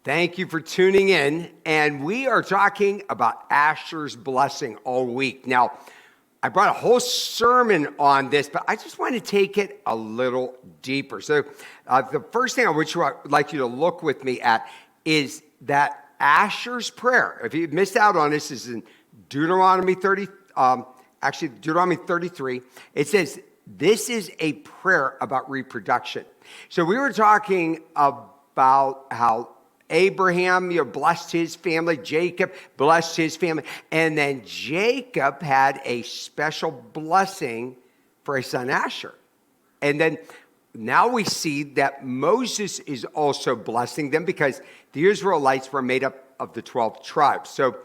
Thank you for tuning in. And we are talking about Asher's blessing all week. Now, I brought a whole sermon on this, but I just want to take it a little deeper. So the first thing I would like you to look with me at is that Asher's prayer. If you missed out on this, is in Deuteronomy 33. It says, this is a prayer about reproduction. So we were talking about how Abraham, blessed his family. Jacob blessed his family. And then Jacob had a special blessing for his son Asher. And then now we see that Moses is also blessing them because the Israelites were made up of the 12 tribes. So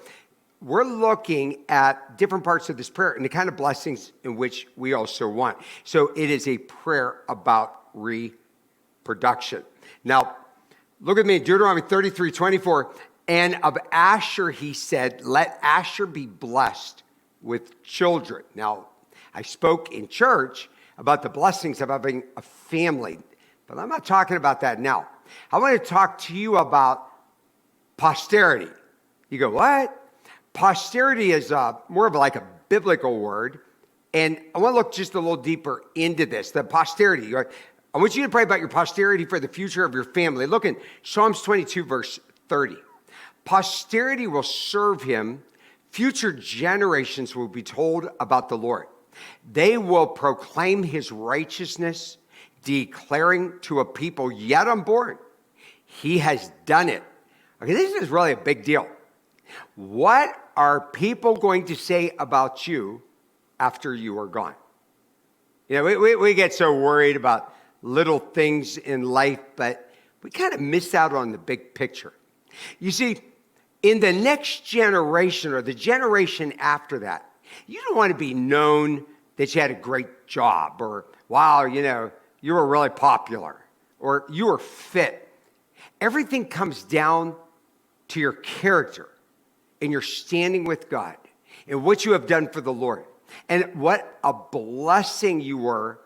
we're looking at different parts of this prayer and the kind of blessings in which we also want. So it is a prayer about reproduction. Now, look at me, Deuteronomy 33:24. And of Asher, he said, let Asher be blessed with children. Now, I spoke in church about the blessings of having a family, but I'm not talking about that now. I want to talk to you about posterity. You go, what? Posterity is more of like a biblical word. And I want to look just a little deeper into this, the posterity. I want you to pray about your posterity for the future of your family. Look in Psalms 22, verse 30. Posterity will serve him. Future generations will be told about the Lord. They will proclaim his righteousness, declaring to a people yet unborn, he has done it. Okay, this is really a big deal. What are people going to say about you after you are gone? We get so worried about little things in life, but we kind of miss out on the big picture. You see, in the next generation or the generation after that, you don't want to be known that you had a great job or, wow, you were really popular or you were fit. Everything comes down to your character and your standing with God and what you have done for the Lord and what a blessing you were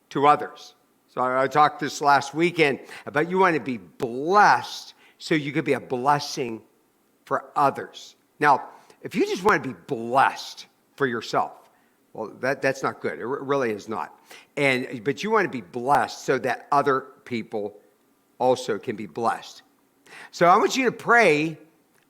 to others. So I talked this last weekend about you want to be blessed so you could be a blessing for others. Now, if you just want to be blessed for yourself, well, that's not good. It really is not. But you want to be blessed so that other people also can be blessed. So I want you to pray.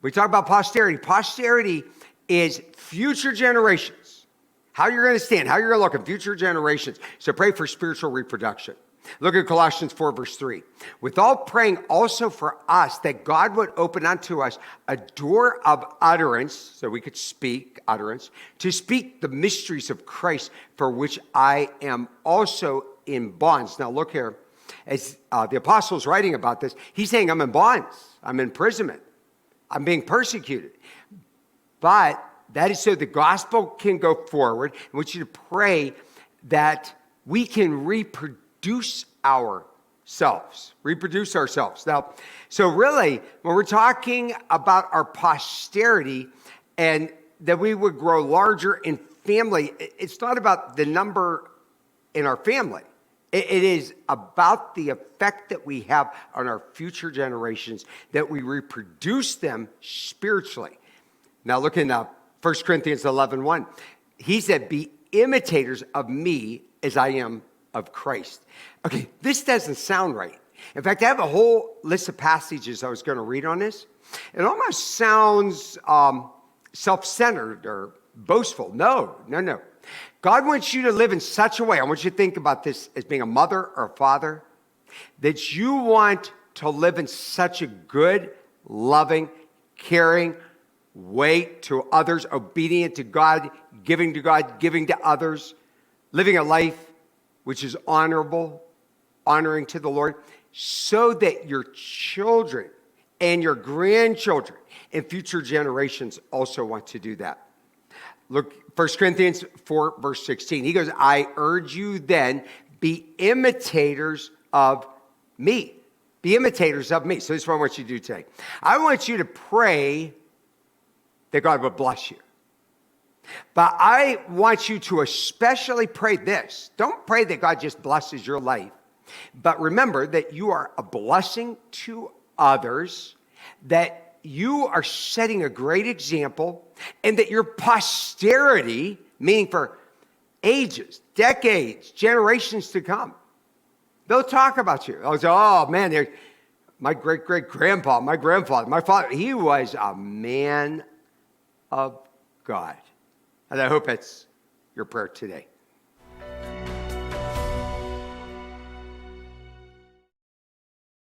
We talk about posterity. Posterity is future generations. How you're going to stand, how you're going to look in future generations. So pray for spiritual reproduction. Look at Colossians 4, verse 3. With all praying also for us that God would open unto us a door of utterance, so we could speak utterance, to speak the mysteries of Christ, for which I am also in bonds. Now look here, as the apostle's writing about this, he's saying I'm in bonds, I'm in imprisonment, I'm being persecuted. But that is so the gospel can go forward. I want you to pray that we can reproduce ourselves. Now, so really, when we're talking about our posterity and that we would grow larger in family, it's not about the number in our family. It is about the effect that we have on our future generations, that we reproduce them spiritually. Now, look in 1 Corinthians 11:1. He said, be imitators of me as I am of Christ. Okay, this doesn't sound right. In fact, I have a whole list of passages I was going to read on this. It almost sounds self-centered or boastful. No. God wants you to live in such a way. I want you to think about this as being a mother or a father, that you want to live in such a good, loving, caring way to others, obedient to God, giving to others, living a life which is honorable, honoring to the Lord, so that your children and your grandchildren and future generations also want to do that. Look, 1 Corinthians 4, verse 16. He goes, I urge you then, be imitators of me. Be imitators of me. So this is what I want you to do today. I want you to pray that God would bless you. But I want you to especially pray this. Don't pray that God just blesses your life. But remember that you are a blessing to others that you are setting a great example and that your posterity, meaning for ages, decades, generations to come, they'll talk about you. They'll say, oh man, my great-great-grandpa, my grandfather, my father, he was a man of God. And I hope that's your prayer today.